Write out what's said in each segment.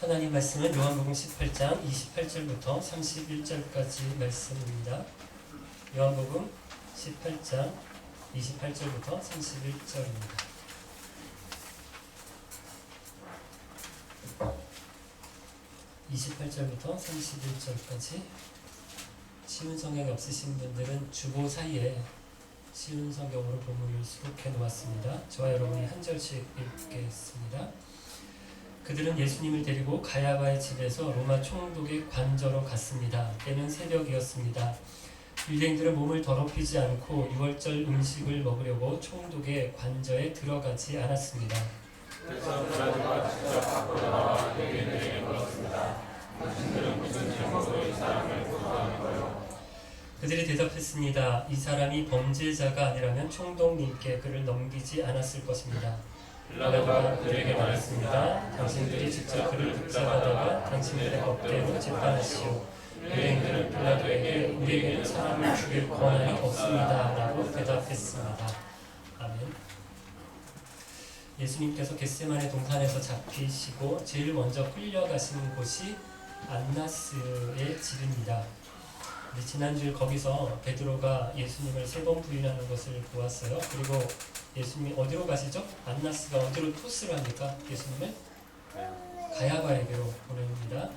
하나님 말씀은 요한복음 18장 28절부터 31절까지 말씀입니다. 요한복음 18장 28절부터 31절입니다. (28절부터 31절까지) 쉬운 성경이 없으신 분들은 주보 사이에 쉬운 성경으로 본문을 수록해 놓았습니다. 저와 여러분이 한 절씩 읽겠습니다. 그들은 예수님을 데리고 가야바의 집에서 로마 총독의 관저로 갔습니다. 때는 새벽이었습니다. 유대인들은 몸을 더럽히지 않고 유월절 음식을 먹으려고 총독의 관저에 들어가지 않았습니다. 그래서 빌라도가 직접 밖으로 나와 유대인들에게 물었습니다. 당신들은 무슨 죄목으로 이 사람을 고소하는 거요? 그들이 대답했습니다. 이 사람이 범죄자가 아니라면 총독님께 그를 넘기지 않았을 것입니다. 빌라도가 그들에게 말했습니다. 당신들이 직접 그를 붙잡아다가 당신들의 법대로 재판하시오. 유대인들은 빌라도에게 우리에게는 사람을 죽일 권한이 없습니다 라고 대답했습니다. 아멘. 예수님께서 겟세마네 동산에서 잡히시고 제일 먼저 끌려가시는 곳이 안나스의 집입니다. 지난주에 거기서 베드로가 예수님을 3번 부인하는 것을 보았어요. 그리고 예수님이 어디로 가시죠? 안나스가 어디로 토스를 합니까? 예수님을 가야바에게로 보냅니다.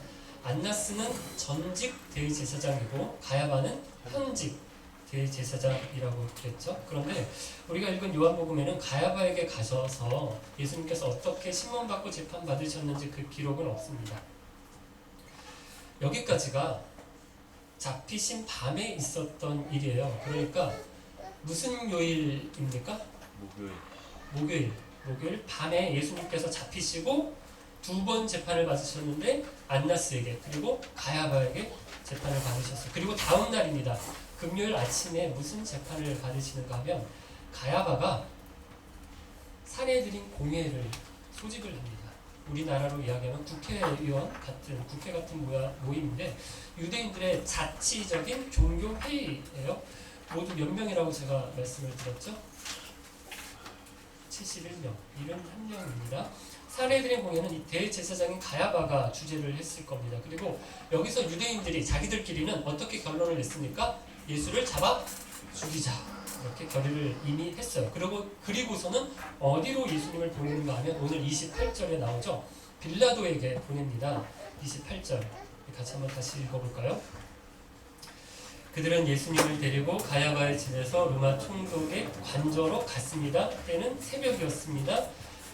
안나스는 전직 대제사장이고 가야바는 현직 대제사장이라고 그랬죠. 그런데 우리가 읽은 요한복음에는 가야바에게 가셔서 예수님께서 어떻게 신문받고 재판받으셨는지 그 기록은 없습니다. 여기까지가 잡히신 밤에 있었던 일이에요. 그러니까 무슨 요일입니까? 목요일 밤에 예수님께서 잡히시고 2번 재판을 받으셨는데 안나스에게 그리고 가야바에게 재판을 받으셨어요. 그리고 다음 날입니다. 금요일 아침에 무슨 재판을 받으시는가 하면 가야바가 사내들인 공회를 소집을 합니다. 우리나라로 이야기하면 국회의원 같은 국회 같은 모임인데 유대인들의 자치적인 종교 회의예요. 모두 몇 명이라고 제가 말씀을 드렸죠? 71명, 71명입니다. 사내들의 공회는 이 대제사장인 가야바가 주재를 했을 겁니다. 그리고 여기서 유대인들이 자기들끼리는 어떻게 결론을 냈습니까? 예수를 잡아 죽이자. 이렇게 결의를 이미 했어요. 그리고서는 어디로 예수님을 보내는가 하면 오늘 28절에 나오죠. 빌라도에게 보냅니다. 28절 같이 한번 다시 읽어볼까요? 그들은 예수님을 데리고 가야바의 집에서 로마 총독의 관저로 갔습니다. 때는 새벽이었습니다.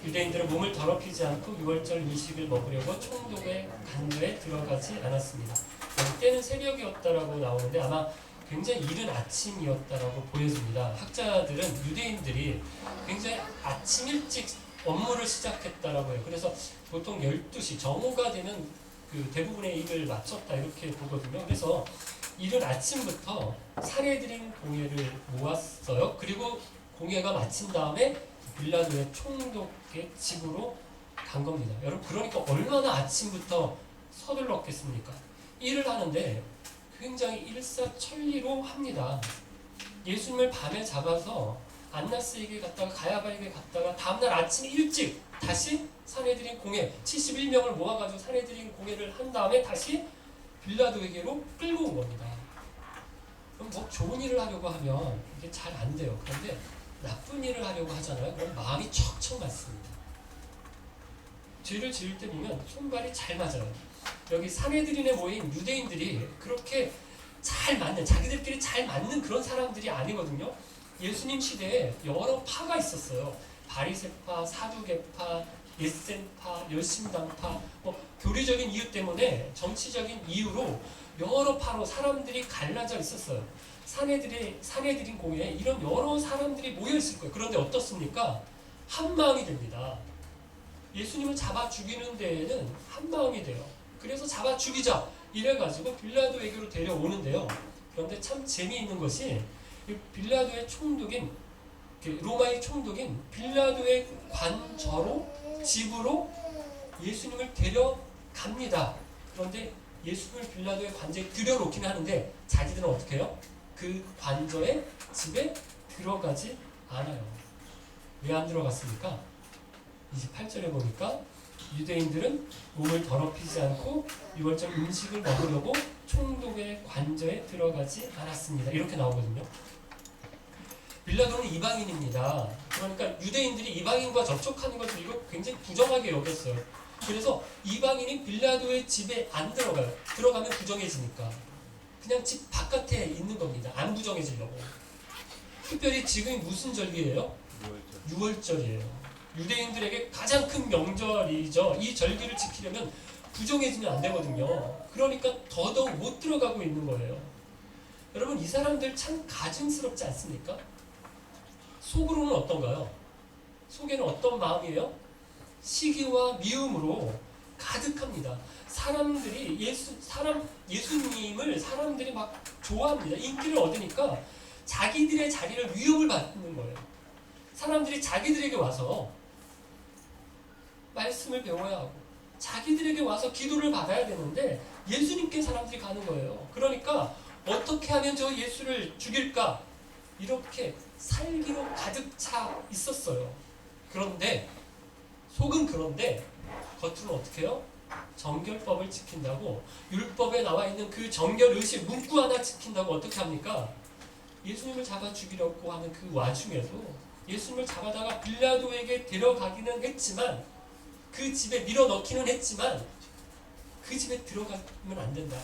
유대인들은 몸을 더럽히지 않고 유월절 음식을 먹으려고 총독의 관저에 들어가지 않았습니다. 때는 새벽이었다라고 나오는데 아마 굉장히 이른 아침이었다라고 보여집니다. 학자들은 유대인들이 굉장히 아침 일찍 업무를 시작했다라고 해요. 그래서 보통 12시 정오가 되면 그 대부분의 일을 마쳤다 이렇게 보거든요. 그래서 이른 아침부터 사내들인 공회를 모았어요. 그리고 공회가 마친 다음에 빌라도의 총독의 집으로 간 겁니다. 여러분 그러니까 얼마나 아침부터 서둘렀겠습니까? 일을 하는데 굉장히 일사천리로 합니다. 예수님을 밤에 잡아서 안나스에게 갔다가 가야바에게 갔다가 다음날 아침 일찍 다시 사내들인 공회 71명을 모아가지고 사내들인 공회를 한 다음에 다시 빌라도에게로 끌고 온 겁니다. 그럼 뭐 좋은 일을 하려고 하면 이게 잘 안 돼요. 그런데 나쁜 일을 하려고 하잖아요. 그럼 마음이 척척 맞습니다. 죄를 지을 때 보면 손발이 잘 맞아요. 여기 사내들인에 모인 유대인들이 그렇게 잘 맞는, 자기들끼리 잘 맞는 그런 사람들이 아니거든요. 예수님 시대에 여러 파가 있었어요. 바리새파, 사두개파, 예센파, 열심당파, 교리적인 이유 때문에 정치적인 이유로 여러 파로 사람들이 갈라져 있었어요. 사내들인 공회에 이런 여러 사람들이 모여 있을 거예요. 그런데 어떻습니까? 한 마음이 됩니다. 예수님을 잡아 죽이는 데에는 한 마음이 돼요. 그래서 잡아 죽이자 이래가지고 빌라도에게로 데려오는데요. 그런데 참 재미있는 것이 빌라도의 총독인 로마의 총독인 빌라도의 관저로 집으로 예수님을 데려갑니다. 그런데 예수님을 빌라도의 관저에 들여놓기는 하는데 자기들은 어떻게 해요? 그 관저의 집에 들어가지 않아요. 왜 안 들어갔습니까? 28절에 보니까 유대인들은 몸을 더럽히지 않고 유월절 음식을 먹으려고 총독의 관저에 들어가지 않았습니다. 이렇게 나오거든요. 빌라도는 이방인입니다. 그러니까 유대인들이 이방인과 접촉하는 것을 이거 굉장히 부정하게 여겼어요. 그래서 이방인이 빌라도의 집에 안 들어가요. 들어가면 부정해지니까. 그냥 집 바깥에 있는 겁니다. 안 부정해지려고. 특별히 지금이 무슨 절기예요? 유월절이에요. 유대인들에게 가장 큰 명절이죠. 이 절기를 지키려면 부정해지면 안 되거든요. 그러니까 더더욱 못 들어가고 있는 거예요. 여러분, 이 사람들 참 가증스럽지 않습니까? 속으로는 어떤가요? 속에는 어떤 마음이에요? 시기와 미움으로 가득합니다. 예수님을 사람들이 막 좋아합니다. 인기를 얻으니까 자기들의 자리를 위협을 받는 거예요. 사람들이 자기들에게 와서 말씀을 배워야 하고 자기들에게 와서 기도를 받아야 되는데 예수님께 사람들이 가는 거예요. 그러니까 어떻게 하면 저 예수를 죽일까? 이렇게 살기로 가득 차 있었어요. 그런데 속은 그런데 겉으로는 어떻게 해요? 정결법을 지킨다고 율법에 나와 있는 그 정결의식 문구 하나 지킨다고 어떻게 합니까? 예수님을 잡아 죽이려고 하는 그 와중에도 예수님을 잡아다가 빌라도에게 데려가기는 했지만 그 집에 밀어넣기는 했지만 그 집에 들어가면 안 된다.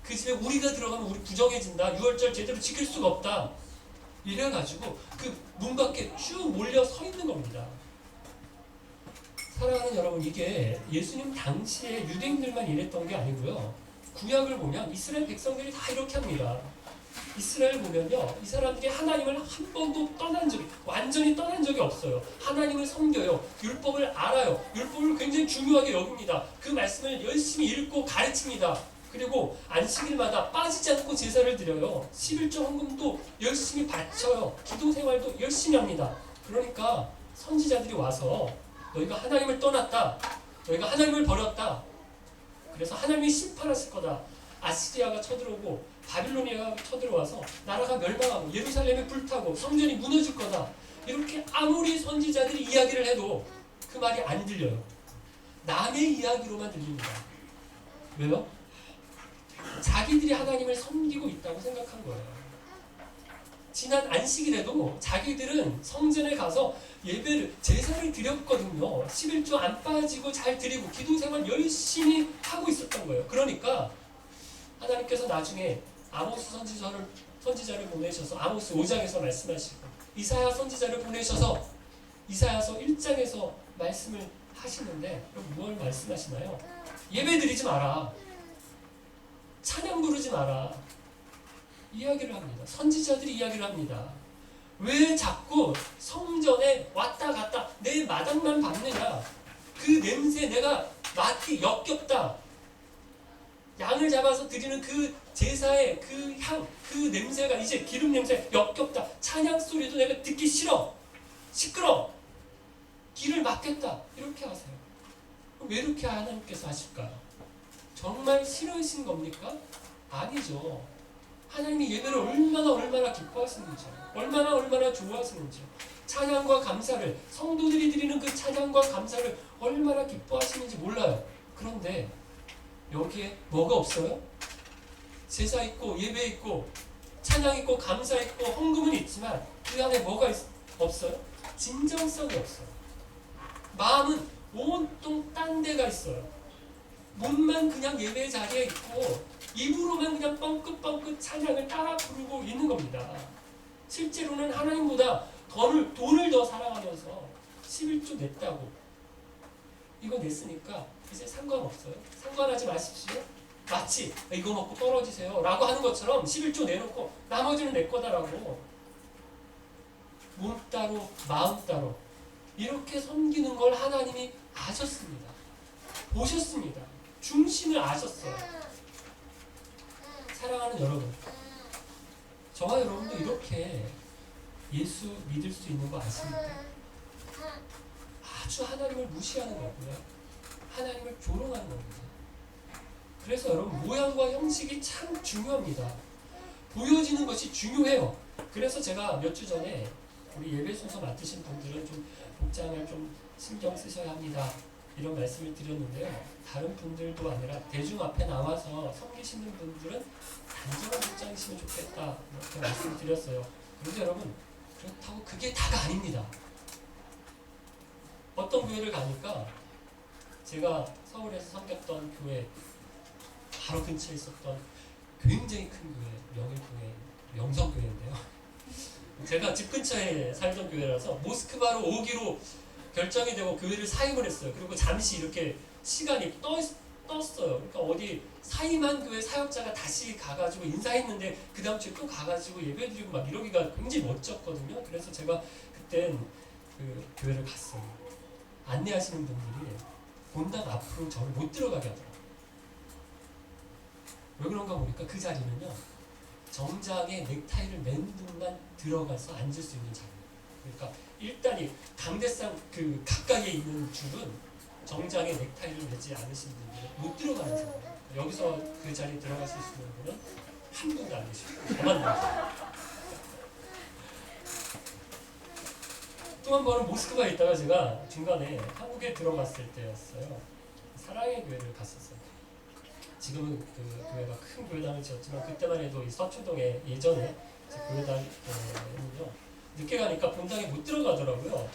그 집에 우리가 들어가면 우리 부정해진다. 유월절 제대로 지킬 수가 없다. 이래가지고 그 문 밖에 쭉 몰려 서 있는 겁니다. 사랑하는 여러분, 이게 예수님 당시에 유대인들만 이랬던 게 아니고요. 구약을 보면 이스라엘 백성들이 다 이렇게 합니다. 이스라엘 보면요, 이 사람들이 하나님을 한 번도 완전히 떠난 적이 없어요. 하나님을 섬겨요. 율법을 알아요. 율법을 굉장히 중요하게 여깁니다. 그 말씀을 열심히 읽고 가르칩니다. 그리고 안식일마다 빠지지 않고 제사를 드려요. 11조 헌금도 열심히 바쳐요. 기도 생활도 열심히 합니다. 그러니까 선지자들이 와서 너희가 하나님을 떠났다. 너희가 하나님을 버렸다. 그래서 하나님이 심판하실 거다. 아시리아가 쳐들어오고 바빌로니아가 쳐들어와서 나라가 멸망하고 예루살렘이 불타고 성전이 무너질 거다. 이렇게 아무리 선지자들이 이야기를 해도 그 말이 안 들려요. 남의 이야기로만 들립니다. 왜요? 자기들이 하나님을 섬기고 있다고 생각한 거예요. 지난 안식일에도 자기들은 성전에 가서 제사를 드렸거든요. 11조 안 빠지고 잘 드리고 기도 생활 열심히 하고 있었던 거예요. 그러니까 하나님께서 나중에 아모스 선지자를 보내셔서 아모스 5장에서 말씀하시고 이사야 선지자를 보내셔서 이사야서 1장에서 말씀을 하시는데 뭘 말씀하시나요? 예배 드리지 마라. 찬양 부르지 마라. 이야기를 합니다. 선지자들이 이야기를 합니다. 왜 자꾸 성전에 왔다 갔다 내 마당만 밟느냐. 그 냄새 내가 맡기 역겹다. 양을 잡아서 드리는 그 제사의 그 향, 그 냄새가 이제 기름 냄새 역겹다. 찬양 소리도 내가 듣기 싫어. 시끄러. 길을 막겠다. 이렇게 하세요. 왜 이렇게 하나님께서 하실까요? 정말 싫으신 겁니까? 아니죠. 하나님이 예배를 얼마나 기뻐하시는지, 얼마나 좋아하시는지, 찬양과 감사를, 성도들이 드리는 그 찬양과 감사를 얼마나 기뻐하시는지 몰라요. 그런데 여기에 뭐가 없어요? 제사 있고 예배 있고 찬양 있고 감사 있고 헌금은 있지만 그 안에 뭐가 없어요? 진정성이 없어요. 마음은 온통 딴 데가 있어요. 몸만 그냥 예배 자리에 있고 입으로만 그냥 뻥긋뻥긋 찬양을 따라 부르고 있는 겁니다. 실제로는 하나님보다 돈을 더 사랑하면서 11조 냈다고. 이거 냈으니까 이제 상관없어요. 상관하지 마십시오. 마치 이거 먹고 떨어지세요 라고 하는 것처럼 11조 내놓고 나머지는 내 거다라고 몸 따로 마음 따로 이렇게 섬기는 걸 하나님이 아셨습니다. 보셨습니다. 중심을 아셨어요. 사랑하는 여러분, 저와 여러분도 이렇게 예수 믿을 수 있는 거 아십니까? 아주 하나님을 무시하는 거고요. 하나님을 조롱하는 겁니다. 그래서 여러분, 모양과 형식이 참 중요합니다. 보여지는 것이 중요해요. 그래서 제가 몇 주 전에 우리 예배 순서 맡으신 분들은 좀 복장을 좀 신경 쓰셔야 합니다. 이런 말씀을 드렸는데요. 다른 분들도 아니라 대중 앞에 나와서 섬기시는 분들은 단정한 입장이시면 좋겠다 이렇게 말씀을 드렸어요. 그런데 여러분 그렇다고 그게 다가 아닙니다. 어떤 교회를 가니까 제가 서울에서 섬겼던 교회 바로 근처에 있었던 굉장히 큰 교회, 명예교회, 명성교회인데요. 제가 집 근처에 살던 교회라서 모스크바로 오기로 결정이 되고 교회를 사임을 했어요. 그리고 잠시 이렇게 시간이 떴어요. 그러니까 어디 사임한 교회 사역자가 다시 가가지고 인사했는데 그 다음 주에 또 가가지고 예배드리고 막 이러기가 굉장히 멋졌거든요. 그래서 제가 그땐 그 교회를 갔어요. 안내하시는 분들이 본당 앞으로 저를 못 들어가게 하더라고요. 왜 그런가 보니까 그 자리는요, 정장에 넥타이를 맨 분만 들어가서 앉을 수 있는 자리예요. 그러니까 일단이 강대상 그 가까이에 있는 줄은 정장에 넥타이를 매지 않으신 분들은 못 들어가는 자리예요. 여기서 그 자리에 들어가실 수 있는 분은 한 분도 안 계시고 저만 나오세요. 또 한 번은 모스크바에 있다가 제가 중간에 한국에 들어갔을 때였어요. 사랑의 교회를 갔었어요. 지금은 그 교회가 큰 교회당을 지었지만 그때만 해도 이 서초동에 예전에 교회당이요. 늦게 가니까 본당에 못 들어가더라고요.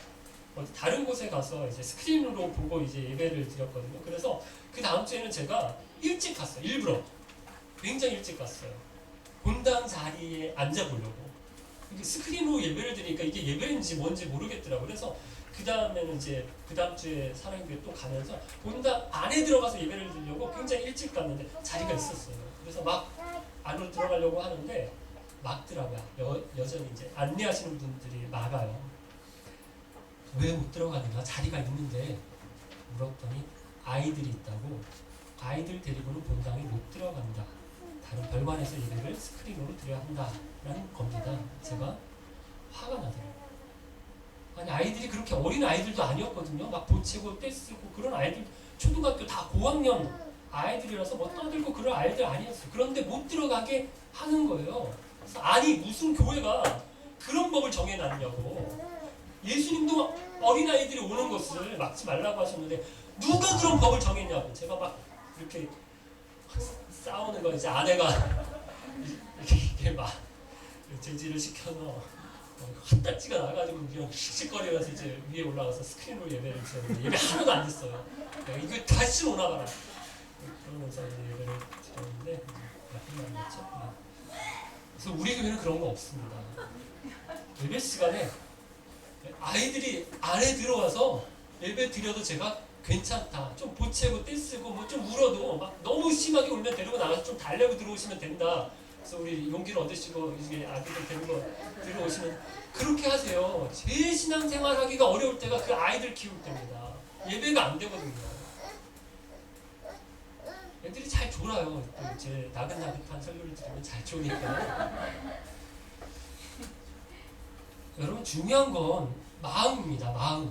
어디 다른 곳에 가서 이제 스크린으로 보고 이제 예배를 드렸거든요. 그래서 그 다음 주에는 제가 일찍 갔어요. 일부러 굉장히 일찍 갔어요. 본당 자리에 앉아보려고. 이게 스크린으로 예배를 드리니까 이게 예배인지 뭔지 모르겠더라고요. 그래서 그 다음에는 이제 그 다음 주에 사랑교회 또 가면서 본당 안에 들어가서 예배를 드리려고 굉장히 일찍 갔는데 자리가 있었어요. 그래서 막 안으로 들어가려고 하는데 막더라고요. 여전히 이제 안내하시는 분들이 막아요. 왜 못 들어가느냐? 자리가 있는데 물었더니 아이들이 있다고 아이들 데리고는 본당에 못 들어간다. 다른 별관에서 예배를 스크린으로 드려야 한다라는 겁니다. 제가 화가 나더라고요. 아니 아이들이 그렇게 어린 아이들도 아니었거든요. 막 보채고 떼쓰고 그런 아이들 초등학교 다 고학년 아이들이라서 뭐 떠들고 그런 아이들 아니었어요. 그런데 못 들어가게 하는 거예요. 그래서 아니 무슨 교회가 그런 법을 정해놨냐고. 예수님도 어린아이들이 오는 것을 막지 말라고 하셨는데 누가 그런 법을 정했냐고. 제가 막 이렇게 싸우는 거 이제 아내가 이렇게 막 제지를 시켜서 헛다찌가 나가지고 그냥 씩씩거리면서 이제 위에 올라가서 스크린으로 예배를 드렸는데 예배 하나도 안 됐어요. 이거 다시 오나가라. 그러면서 이제 예배를 드렸는데 나쁜 말 했죠. 그래서 우리 교회는 그런 거 없습니다. 예배 시간에 아이들이 안에 들어와서 예배 드려도 제가 괜찮다. 좀 보채고 떼쓰고 뭐 좀 울어도 막 너무 심하게 울면 데리고 나가서 좀 달래고 들어오시면 된다. 그래서 우리 용기를 얻으시고 이제 아기들 데리고 들어오시면 그렇게 하세요. 제일 신앙생활 하기가 어려울 때가 그 아이들 키울 때입니다. 예배가 안 되거든요. 애들이 잘 졸아요. 제 나긋나긋한 설교를 들으면 잘 졸으니까. 여러분 중요한 건 마음입니다.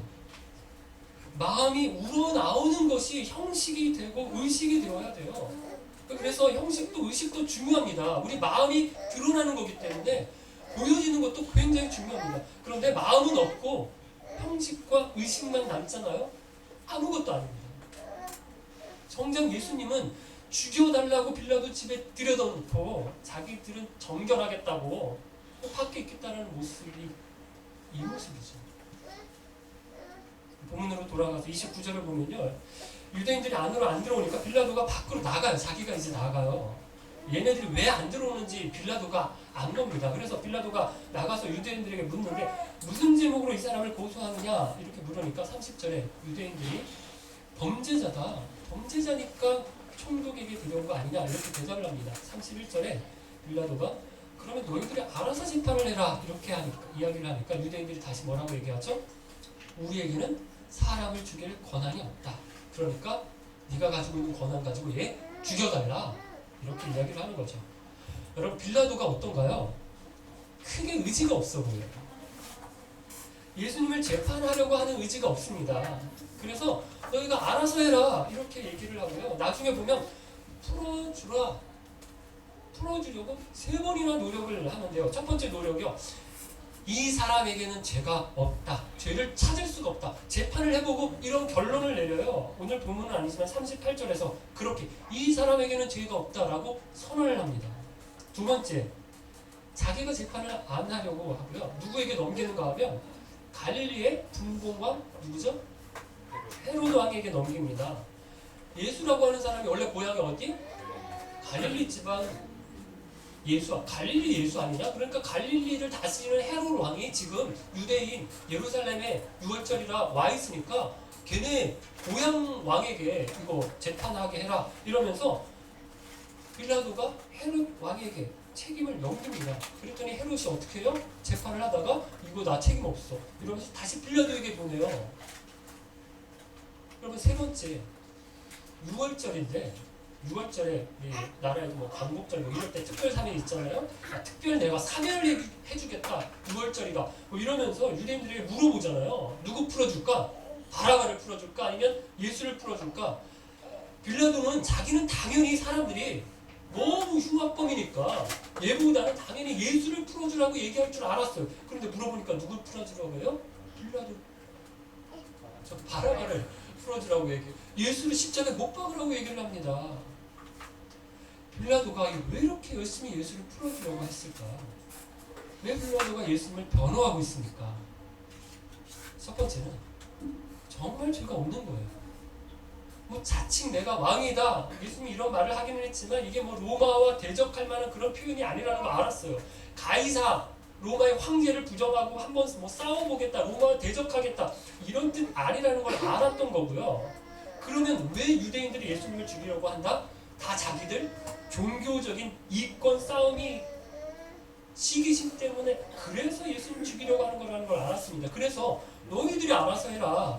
마음이 우러나오는 것이 형식이 되고 의식이 되어야 돼요. 그래서 형식도 의식도 중요합니다. 우리 마음이 드러나는 거기 때문에 보여지는 것도 굉장히 중요합니다. 그런데 마음은 없고 형식과 의식만 남잖아요. 아무것도 아닙니다. 정작 예수님은 죽여달라고 빌라도 집에 들여놓고 자기들은 정결하겠다고 밖에 있겠다는 모습이 이 모습이죠. 본문으로 돌아가서 29절을 보면요. 유대인들이 안으로 안 들어오니까 빌라도가 밖으로 나가요. 자기가 이제 나가요. 얘네들이 왜 안 들어오는지 빌라도가 안 겁니다. 그래서 빌라도가 나가서 유대인들에게 묻는데 무슨 제목으로 이 사람을 고소하느냐 이렇게 물으니까 30절에 유대인들이 범죄자다. 범죄자니까 총독에게 데려온 거 아니냐 이렇게 대답을 합니다. 31절에 빌라도가 그러면 너희들이 알아서 재판을 해라 이렇게 이야기를 하니까 유대인들이 다시 뭐라고 얘기하죠? 우리에게는 사람을 죽일 권한이 없다. 그러니까 네가 가지고 있는 권한 가지고 얘 죽여달라. 이렇게 이야기를 하는 거죠. 여러분 빌라도가 어떤가요? 크게 의지가 없어 보여요. 예수님을 재판하려고 하는 의지가 없습니다. 그래서 너희가 알아서 해라. 이렇게 얘기를 하고요. 나중에 보면 풀어주려고 3번이나 노력을 하는데요. 첫 번째 노력이요. 이 사람에게는 죄가 없다. 죄를 찾을 수가 없다. 재판을 해보고 이런 결론을 내려요. 38절에서 오늘 본문은 아니지만 38절에서 그렇게 이 사람에게는 죄가 없다라고 선언을 합니다. 두 번째, 자기가 재판을 안 하려고 하고요. 누구에게 넘기는가 하면 갈릴리의 분봉왕 누구죠? 헤로드 왕에게 넘깁니다. 예수라고 하는 사람이 원래 고향이 어디? 갈릴리 지방 갈릴리 예수 아니냐? 그러니까 갈릴리를 다스리는 헤로드 왕이 지금 유대인 예루살렘에 6월절이라 와 있으니까 걔네 고향 왕에게 이거 재판하게 해라 이러면서 빌라도가 헤롯 왕에게 책임을 넘깁니다. 그랬더니 헤롯이 어떻게 해요? 재판을 하다가 이거 나 책임 없어 이러면서 다시 빌라도에게 보내요. 여러분 세 번째 6월절인데 6월절에 나라에도 뭐 광복절 뭐 이럴 때 특별 3일 있잖아요. 특별 내가 사면을 해주겠다 6월절이가 뭐 이러면서 유대인들에게 물어보잖아요. 누구 풀어줄까? 바라바를 풀어줄까? 아니면 예수를 풀어줄까? 빌라도는 자기는 당연히 사람들이 너무 흉악범이니까 얘보다는 당연히 예수를 풀어주라고 얘기할 줄 알았어요. 그런데 물어보니까 누굴 풀어주라고 해요? 빌라도. 저 바라바를 풀어주라고 얘기해요. 예수를 십자가에 못 박으라고 얘기를 합니다. 빌라도가 왜 이렇게 열심히 예수를 풀어주려고 했을까? 왜 빌라도가 예수님을 변호하고 있습니까? 첫 번째는 정말 죄가 없는 거예요. 뭐 자칭 내가 왕이다. 예수님이 이런 말을 하기는 했지만 이게 뭐 로마와 대적할 만한 그런 표현이 아니라는 거 알았어요. 가이사 로마의 황제를 부정하고 한번 뭐 싸워보겠다. 로마와 대적하겠다. 이런 뜻 아니라는 걸 알았던 거고요. 그러면 왜 유대인들이 예수님을 죽이려고 한다? 다 자기들 종교적인 이권 싸움이 시기심 때문에 그래서 예수님 죽이려고 하는 거라는 걸 알았습니다. 그래서 너희들이 알아서 해라.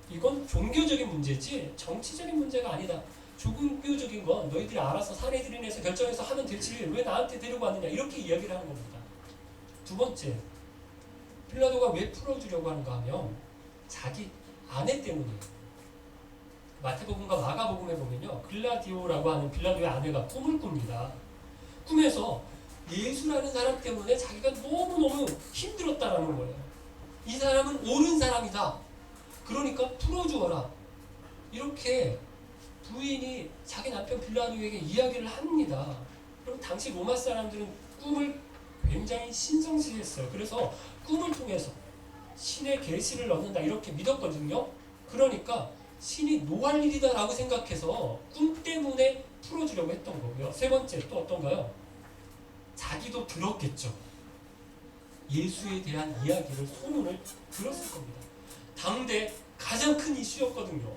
이건 종교적인 문제지 정치적인 문제가 아니다. 종교적인 건 너희들이 알아서 사내들인에서 결정해서 하면 되지 왜 나한테 데리고 왔느냐 이렇게 이야기를 하는 겁니다. 두 번째, 빌라도가 왜 풀어주려고 하는가 하면 자기 아내 때문이에요. 마태복음과 마가복음에 보면요. 글라디오라고 하는 빌라도의 아내가 꿈을 꿉니다. 꿈에서 예수라는 사람 때문에 자기가 너무너무 힘들었다라는 거예요. 이 사람은 옳은 사람이다. 그러니까 풀어주어라. 이렇게 부인이 자기 남편 빌라도에게 이야기를 합니다. 그럼 당시 로마 사람들은 꿈을 굉장히 신성시했어요. 그래서 꿈을 통해서 신의 계시를 얻는다 이렇게 믿었거든요. 그러니까 신이 노할 일이다 라고 생각해서 꿈 때문에 풀어주려고 했던 거고요. 세 번째 또 어떤가요? 자기도 들었겠죠. 예수에 대한 이야기를 소문을 들었을 겁니다. 당대 가장 큰 이슈였거든요.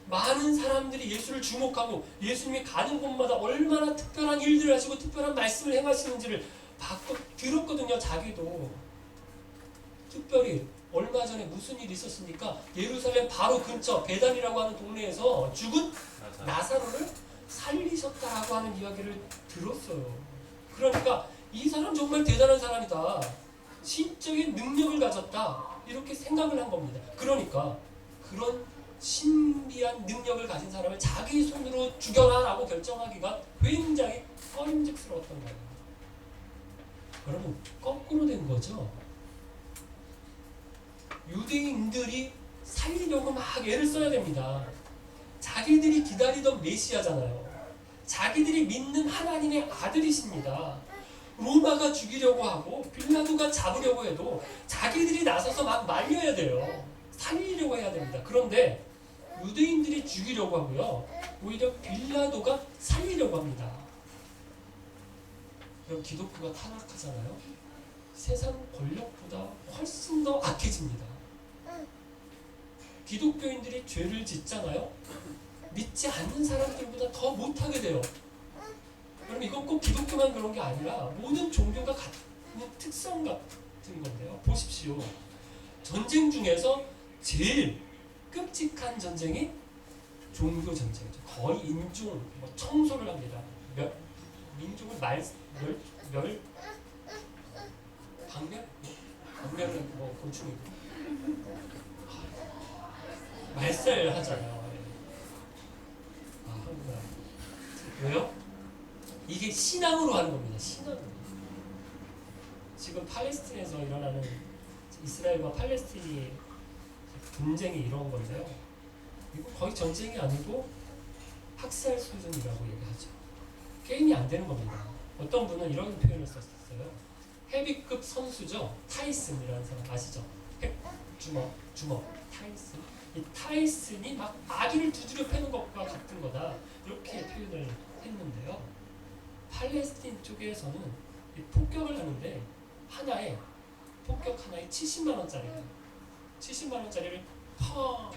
많은 사람들이 예수를 주목하고 예수님이 가는 곳마다 얼마나 특별한 일들을 하시고 특별한 말씀을 행하시는지를 들었거든요. 자기도. 특별히 얼마 전에 무슨 일이 있었습니까? 예루살렘 바로 근처 베단이라고 하는 동네에서 죽은 나사로를 살리셨다라고 하는 이야기를 들었어요. 그러니까 이 사람 정말 대단한 사람이다. 신적인 능력을 가졌다. 이렇게 생각을 한 겁니다. 그러니까 그런 신비한 능력을 가진 사람을 자기 손으로 죽여라 라고 결정하기가 굉장히 꺼림직스러웠던 거예요. 여러분 거꾸로 된 거죠. 유대인들이 살리려고 막 애를 써야 됩니다. 자기들이 기다리던 메시아잖아요. 자기들이 믿는 하나님의 아들이십니다. 로마가 죽이려고 하고 빌라도가 잡으려고 해도 자기들이 나서서 막 말려야 돼요. 살리려고 해야 됩니다. 그런데 유대인들이 죽이려고 하고요. 오히려 빌라도가 살리려고 합니다. 그럼 기독교가 타락하잖아요. 세상 권력보다 훨씬 더 악해집니다. 기독교인들이 죄를 짓잖아요. 믿지 않는 사람들보다 더 못하게 돼요. 여러분 이건 꼭 기독교만 그런 게 아니라 모든 종교가 갖는 특성 같은 건데요. 보십시오. 전쟁 중에서 제일 끔찍한 전쟁이 종교 전쟁이죠. 거의 인종 청소를 합니다. 민족을 방멸은 곤충이고 말살하잖아요. 한국말. 왜요? 이게 신앙으로 하는 겁니다. 신앙으로. 지금 팔레스틴에서 일어나는 이스라엘과 팔레스틴이 분쟁이 이런 건데요. 이거 거의 전쟁이 아니고 학살 수준이라고 얘기하죠. 게임이 안 되는 겁니다. 어떤 분은 이런 표현을 썼어요. 헤비급 선수죠. 타이슨이라는 사람 아시죠? 주먹 타이슨. 이 타이슨이 막 아기를 두드려 패는 것과 같은 거다. 이렇게 표현을 했는데요. 팔레스틴 쪽에서는 이 폭격을 하는데 폭격 하나에 70만 원짜리예요. 70만 원짜리를 팡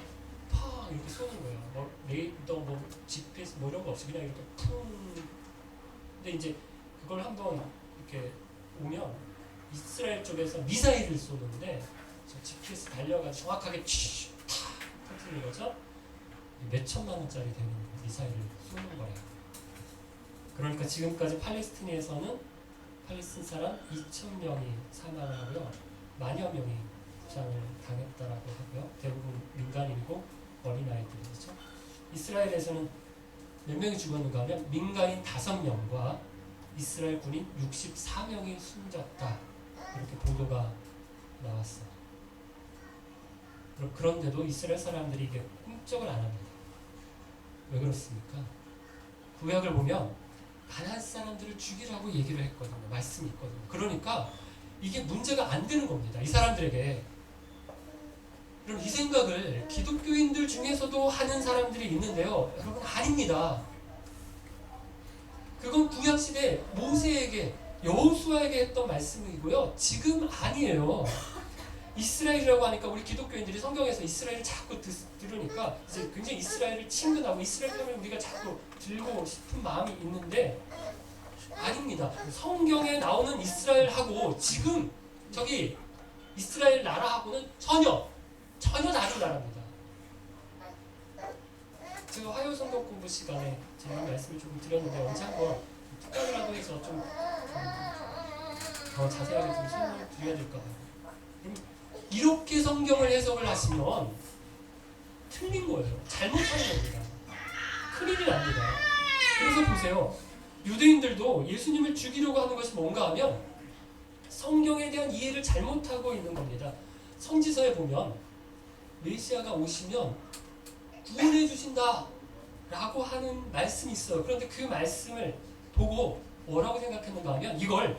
이렇게 쏘는 거예요. 뭐 레이더, 뭐 GPS, 뭐 이런 거 없이 그냥 이렇게 쿵. 근데 이제 그걸 한번 이렇게 오면 이스라엘 쪽에서 미사일을 쏘는데 저 GPS 달려가지고 정확하게 탁 터뜨리는 거죠. 몇 천만 원짜리 되는 미사일을 쏘는 거예요. 그러니까 지금까지 팔레스틴에서는 팔레스틴 사람 2,000명이 사망을 하고요. 만여 명이 부상을 당했다라고 하고요. 대부분 민간인이고 어린아이들이죠. 이스라엘에서는 몇 명이 죽었는가 하면 민간인 5명과 이스라엘 군인 64명이 숨졌다. 이렇게 보도가 나왔어요. 그런데도 이스라엘 사람들이 이게 꿈쩍을 안 합니다. 왜 그렇습니까? 구약을 보면 가나안 사람들을 죽이라고 얘기를 했거든요. 말씀이 있거든요. 그러니까 이게 문제가 안 되는 겁니다. 이 사람들에게. 그럼 이 생각을 기독교인들 중에서도 하는 사람들이 있는데요. 여러분 아닙니다. 그건 구약시대 모세에게 여호수아에게 했던 말씀이고요. 지금 아니에요. 이스라엘이라고 하니까 우리 기독교인들이 성경에서 이스라엘을 자꾸 들으니까 이제 굉장히 이스라엘을 친근하고 이스라엘 편을 우리가 자꾸 들고 싶은 마음이 있는데 아닙니다. 성경에 나오는 이스라엘하고 지금 저기 이스라엘 나라하고는 전혀 다른 나라입니다. 제가 화요 성경 공부 시간에 제가 말씀을 조금 드렸는데 언제 한번 특강이라고 해서 좀 더 자세하게 좀 설명을 드려야 될까 봐요. 이렇게 성경을 해석을 하시면 틀린 거예요. 잘못하는 겁니다. 큰일이 납니다. 그래서 보세요. 유대인들도 예수님을 죽이려고 하는 것이 뭔가 하면 성경에 대한 이해를 잘못하고 있는 겁니다. 성지서에 보면 메시아가 오시면 구원해 주신다 라고 하는 말씀이 있어요. 그런데 그 말씀을 보고 뭐라고 생각했는가 하면 이걸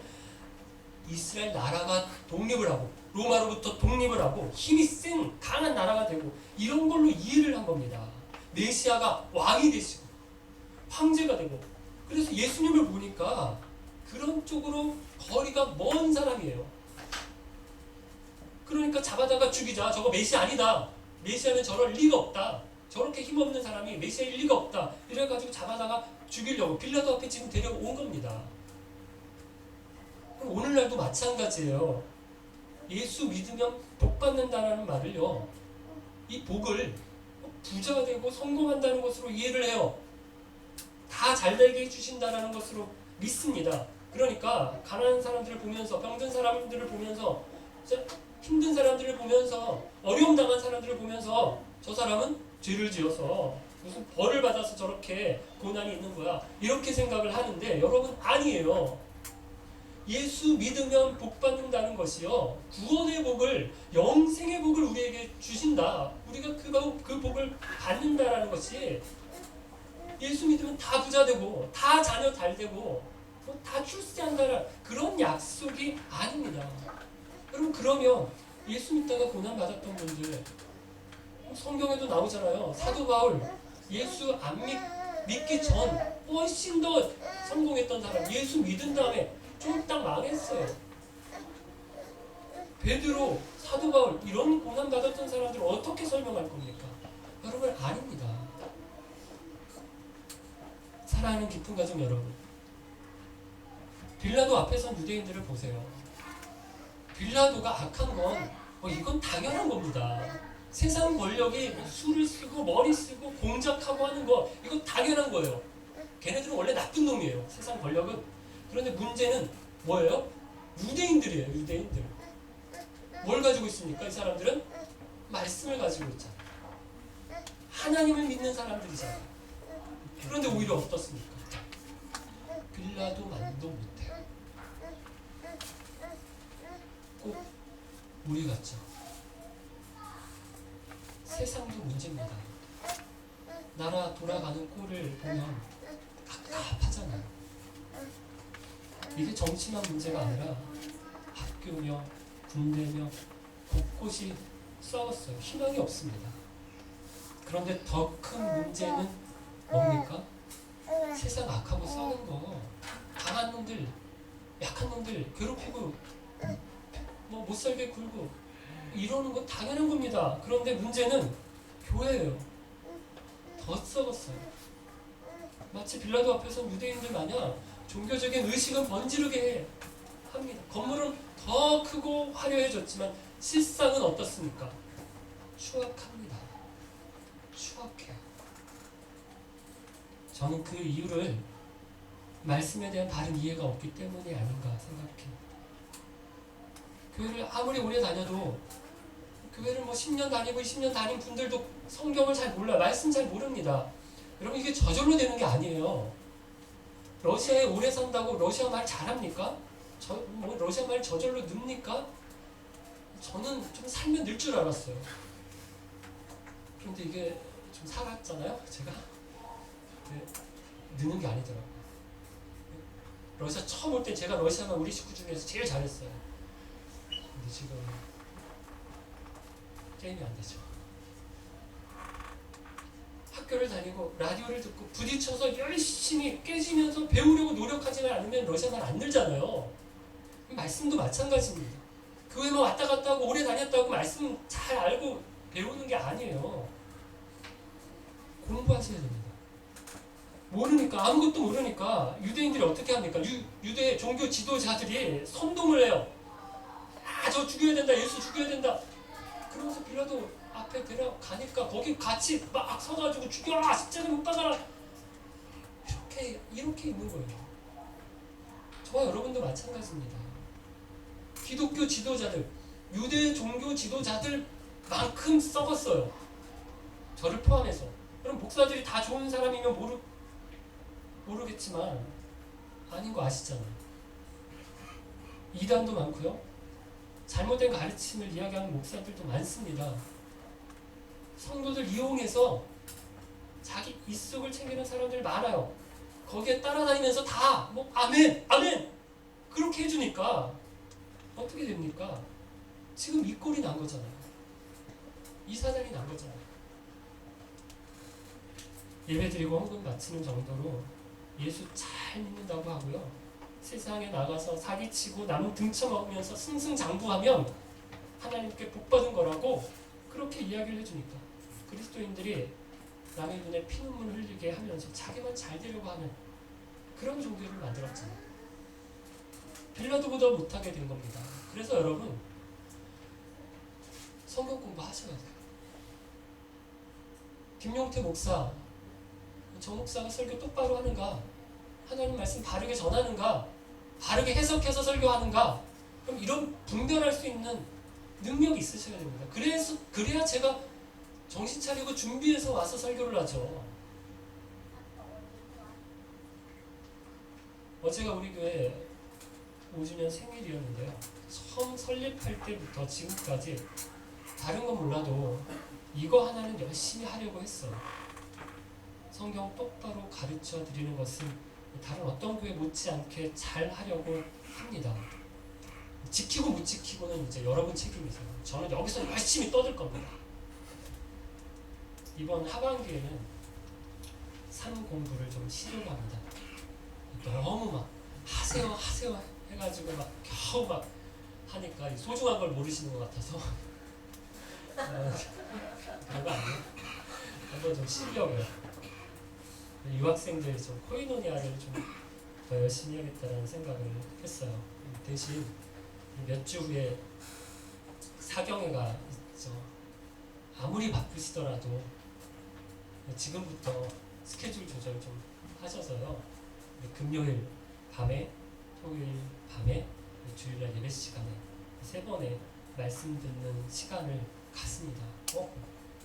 이스라엘 나라가 독립을 하고 로마로부터 독립을 하고 힘이 센 강한 나라가 되고 이런 걸로 이해를 한 겁니다. 메시아가 왕이 되시고 황제가 되고 그래서 예수님을 보니까 그런 쪽으로 거리가 먼 사람이에요. 그러니까 잡아다가 죽이자. 저거 메시아 아니다. 메시아는 저럴 리가 없다. 저렇게 힘없는 사람이 메시아일 리가 없다. 이래가지고 잡아다가 죽이려고 빌라도 앞에 지금 데려온 겁니다. 그럼 오늘날도 마찬가지예요. 예수 믿으면 복 받는다라는 말을요. 이 복을 부자가 되고 성공한다는 것으로 이해를 해요. 다 잘되게 해주신다라는 것으로 믿습니다. 그러니까 가난한 사람들을 보면서 병든 사람들을 보면서 힘든 사람들을 보면서 어려움 당한 사람들을 보면서 저 사람은 죄를 지어서 무슨 벌을 받아서 저렇게 고난이 있는 거야 이렇게 생각을 하는데 여러분 아니에요. 예수 믿으면 복 받는다는 것이요 구원의 복을 영생의 복을 우리에게 주신다. 우리가 그 복을 받는다라는 것이 예수 믿으면 다 부자 되고 다 자녀 잘 되고 다 출세한다는 그런 약속이 아닙니다. 여러분 그러면 예수 믿다가 고난 받았던 분들 성경에도 나오잖아요. 사도 바울 예수 안 믿기 전 훨씬 더 성공했던 사람 예수 믿은 다음에 좀 딱 망했어요. 베드로, 사도 바울 이런 고난 받았던 사람들을 어떻게 설명할 겁니까? 여러분 아닙니다. 사랑하는 깊은 가족 여러분, 빌라도 앞에선 유대인들을 보세요. 빌라도가 악한 건 이건 당연한 겁니다. 세상 권력이 수를 쓰고 머리 쓰고 공작하고 하는 거 이건 당연한 거예요. 걔네들은 원래 나쁜 놈이에요. 세상 권력은. 그런데 문제는 뭐예요? 유대인들이에요. 유대인들. 뭘 가지고 있습니까? 이 사람들은 말씀을 가지고 있잖아요. 하나님을 믿는 사람들이잖아요. 그런데 오히려 어떻습니까? 빌라도 만도 못해요. 꼭 우리 같죠. 세상도 문제입니다. 나라 돌아가는 꼴을 보면 갑갑하잖아요. 이게 정치만 문제가 아니라 학교며 군대며 곳곳이 싸웠어요. 희망이 없습니다. 그런데 더 큰 문제는 뭡니까? 세상 악하고 싸우는 거, 강한 놈들, 약한 놈들 괴롭히고 뭐 못살게 굴고 이러는 건 당연한 겁니다. 그런데 문제는 교회예요. 더 썩었어요. 마치 빌라도 앞에서 유대인들 마냥 종교적인 의식은 번지르게 합니다. 건물은 더 크고 화려해졌지만 실상은 어떻습니까? 추악합니다. 추악해요. 저는 그 이유를 말씀에 대한 바른 이해가 없기 때문이 아닌가 생각해요. 교회를 아무리 오래 다녀도 교회를 뭐 10년 다니고 20년 다닌 분들도 성경을 잘 몰라요. 말씀 잘 모릅니다. 여러분 이게 저절로 되는 게 아니에요. 러시아에 오래 산다고 러시아 말 잘합니까? 뭐 러시아 말 저절로 늡니까? 저는 좀 살면 늘 줄 알았어요. 그런데 이게 좀 살았잖아요, 제가. 느는 게 아니더라고요. 러시아 처음 올 때 제가 러시아가 우리 식구 중에서 제일 잘했어요. 근데 지금 게임이 안 되죠. 학교를 다니고 라디오를 듣고 부딪혀서 열심히 깨지면서 배우려고 노력하지 않으면 러시아 말 안 늘잖아요. 말씀도 마찬가지입니다. 교회만 왔다 갔다 하고 오래 다녔다고 말씀 잘 알고 배우는 게 아니에요. 공부하셔야 됩니다. 모르니까, 아무것도 모르니까 유대인들이 어떻게 합니까? 유대 종교 지도자들이 선동을 해요. 아, 저 죽여야 된다, 예수 죽여야 된다. 그러면서 빌라도 앞에 데려가니까 거기 같이 막 서가지고 죽여라, 십자가 못 박아라. 이렇게 있는 거예요. 저와 여러분도 마찬가지입니다. 기독교 지도자들, 유대 종교 지도자들만큼 썩었어요. 저를 포함해서. 그럼 목사들이 다 좋은 사람이면 모르겠지만 아닌 거 아시잖아요. 이단도 많고요. 잘못된 가르침을 이야기하는 목사들도 많습니다. 성도들 이용해서 자기 입속을 챙기는 사람들 많아요. 거기에 따라다니면서 다 뭐 아멘, 아멘 그렇게 해주니까 어떻게 됩니까? 지금 이 꼴이 난 거잖아요. 이 사단이 난 거잖아요. 예배드리고 헌금 바치는 정도로 예수 잘 믿는다고 하고요. 세상에 나가서 사기치고 남 등쳐먹으면서 승승장구하면 하나님께 복받은 거라고 그렇게 이야기를 해주니까 그리스도인들이 남의 눈에 피눈물 흘리게 하면서 자기만 잘 되려고 하는 그런 종교를 만들었잖아요. 빌라도보다 못하게 된 겁니다. 그래서 여러분 성경 공부하셔야 돼요. 김용태 목사, 저 목사가 설교 똑바로 하는가? 하나님 말씀 바르게 전하는가? 바르게 해석해서 설교하는가? 그럼 이런 분별할 수 있는 능력이 있으셔야 됩니다. 그래야 제가 정신 차리고 준비해서 와서 설교를 하죠. 어제가 우리 교회 5주년 생일이었는데요. 처음 설립할 때부터 지금까지 다른 건 몰라도 이거 하나는 열심히 하려고 했어요. 성경 똑바로 가르쳐 드리는 것은 다른 어떤 교회 못지않게 잘 하려고 합니다. 지키고 못 지키고는 이제 여러분 책임이세요. 저는 여기서 열심히 떠들 겁니다. 이번 하반기에는 산 공부를 좀 시도를 합니다. 너무 막 하세요 해가지고 막 겨우 막 하니까 소중한 걸 모르시는 것 같아서 별거 아니에요. 한번 좀 쉬려고요. 유학생들이 좀 코이노니아를 좀 더 열심히 해야겠다는 생각을 했어요. 대신 몇 주 후에 사경회가 있죠. 아무리 바쁘시더라도 지금부터 스케줄 조절 좀 하셔서요. 금요일 밤에, 토요일 밤에, 주일날 예배 시간에 3번의 말씀 듣는 시간을 갖습니다.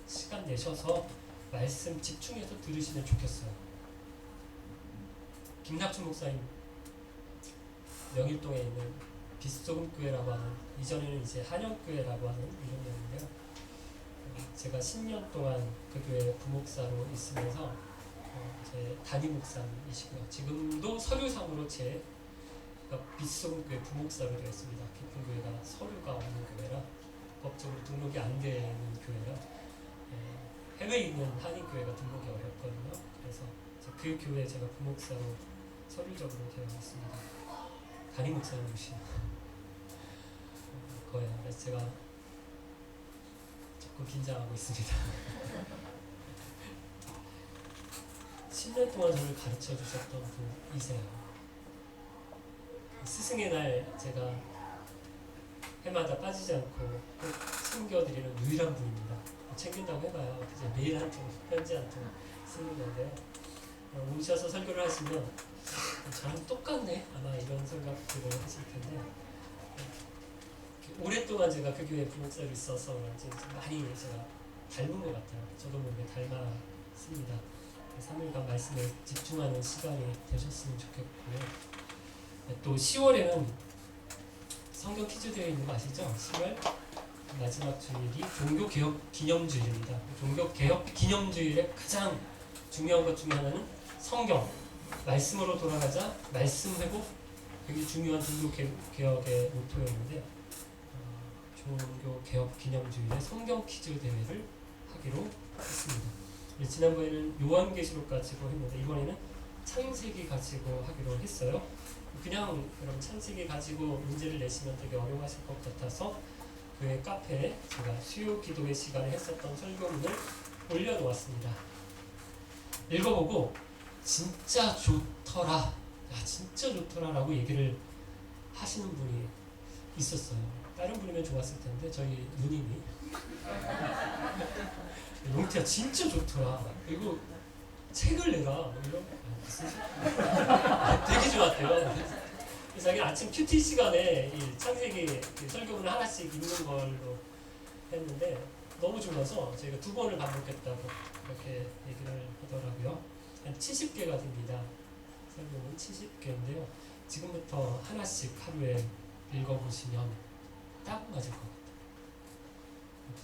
시간 내셔서 말씀 집중해서 들으시면 좋겠어요. 김낙준 목사님 명일동에 있는 빛소금교회라고 하는, 이전에는 이제 한영교회라고 하는 이름이었는데요. 제가 10년 동안 그 교회 부목사로 있으면서 제 담임 목사이시고요. 지금도 서류상으로 제 빗송교회 부목사로 되어 있습니다. 깊은 교회가 서류가 없는 교회라 법적으로 등록이 안 되는 교회라 해외에 있는 한인교회가 등록이 어렵거든요. 그래서 그 교회에 제가 부목사로 서류적으로 되어 있습니다. 담임 목사님이신 거예요. 그래서 제가 조금 긴장하고 있습니다. 10년 동안 저를 가르쳐 주셨던 분이세요. 스승의 날 제가 해마다 빠지지 않고 꼭 챙겨드리는 유일한 분입니다. 챙긴다고 해봐요. 이제 메일 한 통, 편지 한 통 쓰는 건데요. 오셔서 설교를 하시면 저랑 똑같네 아마 이런 생각들을 하실 텐데 오랫동안 제가 그 교회 부목사로 있어서 그런지 많이 제가 닮은 것 같아요. 저도 모르게 닮았습니다. 3일간 말씀에 집중하는 시간이 되셨으면 좋겠고요. 또 10월에는 성경 퀴즈 대회 있는 거 아시죠? 10월 마지막 주일이 종교개혁 기념주일입니다. 종교개혁 기념주일의 가장 중요한 것 중에 하나는 성경, 말씀으로 돌아가자, 말씀 회복, 되게 중요한 종교개혁의 모토였는데 종교개혁 기념주일에 성경 퀴즈 대회를 하기로 했습니다. 지난번에는 요한계시록 가지고 했는데 이번에는 창세기 가지고 하기로 했어요. 그냥 여러분 창세기 가지고 문제를 내시면 되게 어려워하실 것 같아서 교회 카페에 제가 수요 기도회 시간에 했었던 설교문을 올려놓았습니다. 읽어보고 진짜 좋더라, 야 진짜 좋더라 라고 얘기를 하시는 분이 있었어요. 다른 분이면 좋았을 텐데 저희 누님이 용태야 진짜 좋더라, 그리고 책을 내라 뭐 이런 무슨 되게 좋았대요. 그래서 자기 아침 큐티 시간에 이 창세기 설교문을 하나씩 읽는 걸로 했는데 너무 좋아서 저희가 2번을 반복했다고 그렇게 얘기를 하더라고요. 한 70개가 됩니다. 설교문 70개인데요. 지금부터 하나씩 하루에 읽어보시면 딱 맞을 것 같아요.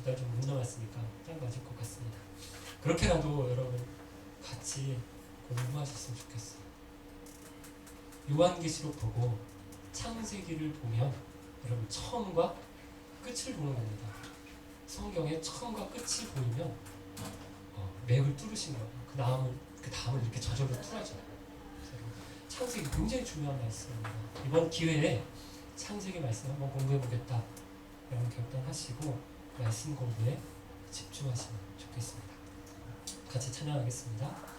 2달 좀 못 남았으니까 딱 맞을 것 같습니다. 그렇게라도 여러분 같이 공부하셨으면 좋겠어요. 요한계시록 보고 창세기를 보면 여러분 처음과 끝을 보는 겁니다. 성경의 처음과 끝이 보이면 맥을 뚫으신 거예요. 그 다음은 이렇게 저절로 뚫어져요. 창세기 굉장히 중요한 말씀입니다. 이번 기회에 창세기 말씀 한번 공부해보겠다 이런 결단하시고 말씀 공부에 집중하시면 좋겠습니다. 같이 찬양하겠습니다.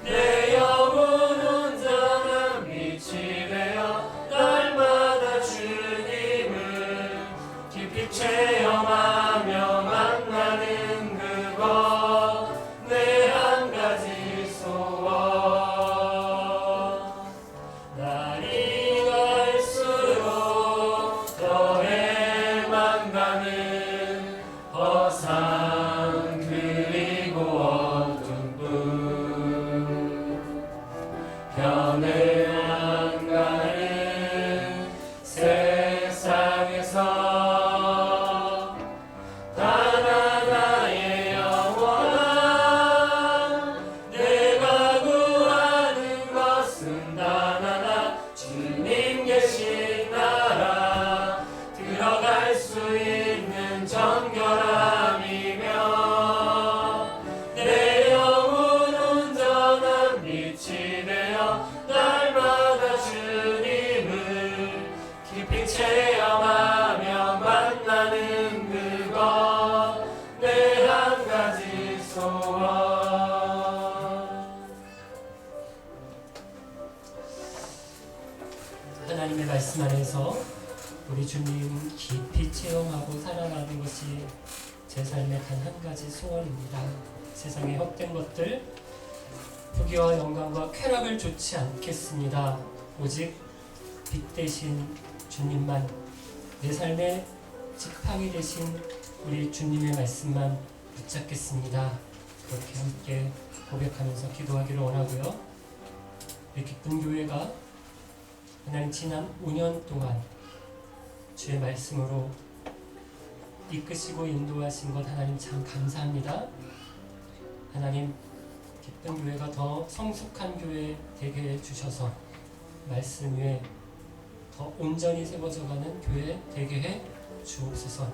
내 영혼 온전한 빛이 되어 날 한가는 세상에서 단 하나의 영원 내가 구하는 것은 단 하나 주님 계신 나라 들어갈 수 있는 정결함이며 내 영혼 온전한 빛이 되어 날마다 주님을 깊이 체험하며 만나는 그것 내 한 가지 소원. 하나님의 말씀 안에서 우리 주님 깊이 체험하고 살아가는 것이 제 삶의 단 한 가지 소원입니다. 세상의 헛된 것들, 부귀와 영광과 쾌락을 좇지 않겠습니다. 오직 빛 대신 주님만, 내 삶의 지팡이 대신 우리 주님의 말씀만 붙잡겠습니다. 그렇게 함께 고백하면서 기도하기를 원하고요. 우리 기쁜 교회가 하나님 지난 5년 동안 주의 말씀으로 이끄시고 인도하신 것 하나님 참 감사합니다. 하나님 기쁜 교회가 더 성숙한 교회 되게 해주셔서 말씀 위에 더 온전히 세워져가는 교회 되게 해 주옵소서.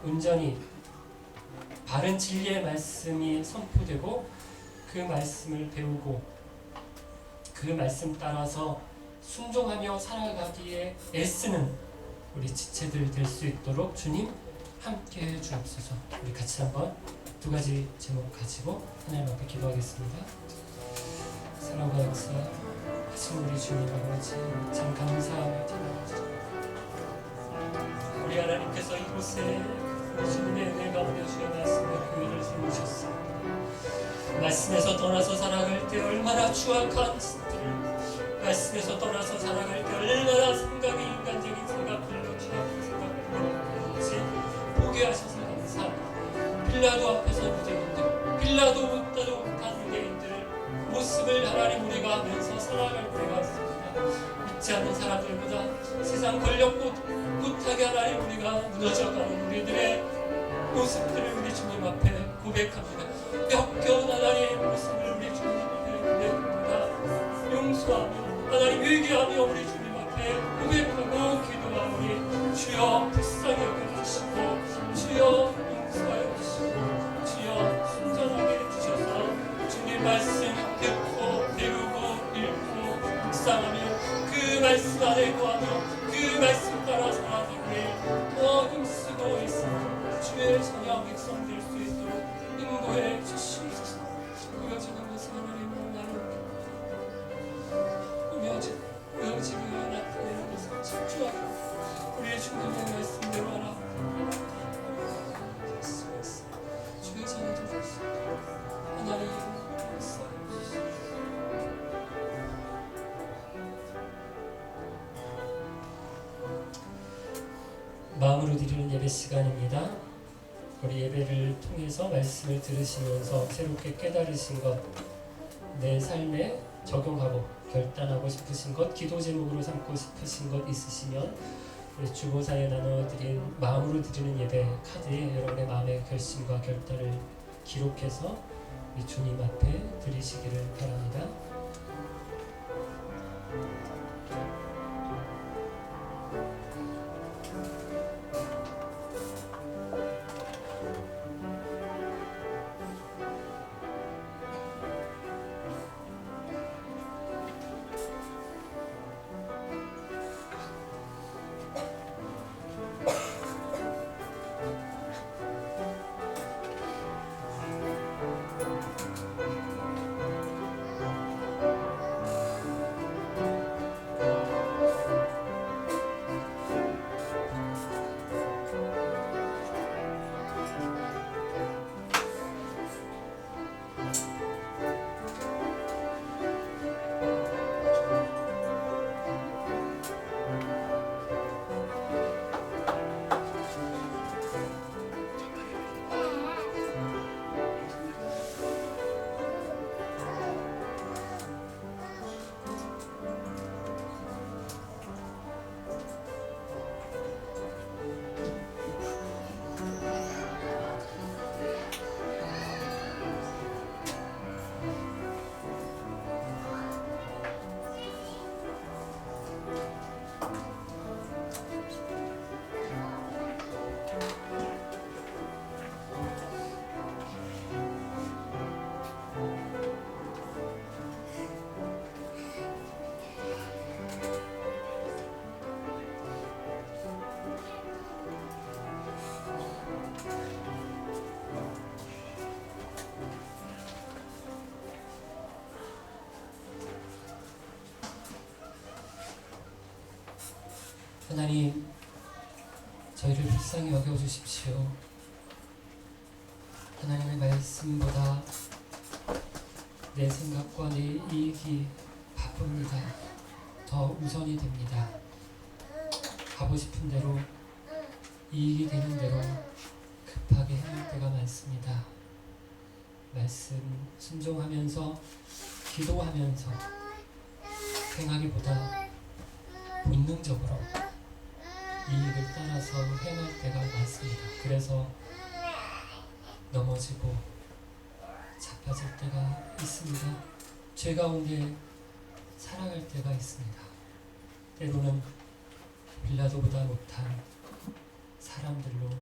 온전히 바른 진리의 말씀이 선포되고 그 말씀을 배우고 그 말씀 따라서 순종하며 살아가기에 애쓰는 우리 지체들 될 수 있도록 주님 함께해 주옵소서. 우리 같이 한번 두 가지 제목 가지고 하나님 앞에 기도하겠습니다. 사랑과 역사 하신 우리 주님 아버지 참 감사하며 드립니다. 우리 하나님께서 이곳에 우리 주님의 은혜 가운데 주의 말씀의 교회를 세우셨습니다. 말씀에서 떠나서 살아갈 때 얼마나 추악한 짓들을, 말씀에서 떠나서 살아갈 때 얼마나 생각이 인간적인 생각들로 추악한 생각들을 보게 하셔서 감사합니다. 빌라도 앞에서 유대인들, 빌라도 못한 유대인들 모습을 하나님 우리가 하면서 살아갈 때가 있습니다. 믿지 않는 사람들보다 세상 권력 못하게 하나님 우리가 무너져가는 우리들의 모습들을 우리 주님 앞에 고백합니다. 역겨운 하나님의 모습을 우리 주님 앞에 고백합니다. 용서하며 하나님 회개하며 우리 주님 앞에 고백하고 기도하오니 주여 불쌍히 여겨주시고 주여 용서하여 주시고 주여 순전하게 해주셔서 주님 말씀 듣고 배우고 읽고 묵상하며 그 말씀 안에 거하며 그 말씀 따라 살아가기에 더 힘쓰고 있습니다. 주의 자녀 백성 될 수 있도록 인도해 주시옵소서. 보여지는 것은 하나님을 나누고 보여지며 나타내는 것을 집중하고 우리의 주님의 말씀대로 하라. 주의 자녀들 될 수 있도록 하나님 마음으로 드리는 예배 시간입니다. 우리 예배를 통해서 말씀을 들으시면서 새롭게 깨달으신 것, 내 삶에 적용하고 결단하고 싶으신 것, 기도 제목으로 삼고 싶으신 것 있으시면 우리 주보사에 나눠드린 마음으로 드리는 예배 카드에 여러분의 마음의 결심과 결단을 기록해서 우리 주님 앞에 드리시기를 바랍니다. 하나님, 저희를 불쌍히 여겨주십시오. 하나님의 말씀보다 내 생각과 내 이익이 바쁩니다. 더 우선이 됩니다. 가고 싶은 대로, 이익이 되는 대로 급하게 행할 때가 많습니다. 말씀 순종하면서 기도하면서 행하기보다 본능적으로 이익을 따라서 행할 때가 많습니다. 그래서 넘어지고 자빠질 때가 있습니다. 죄 가운데 살아갈 때가 있습니다. 때로는 빌라도보다 못한 사람들로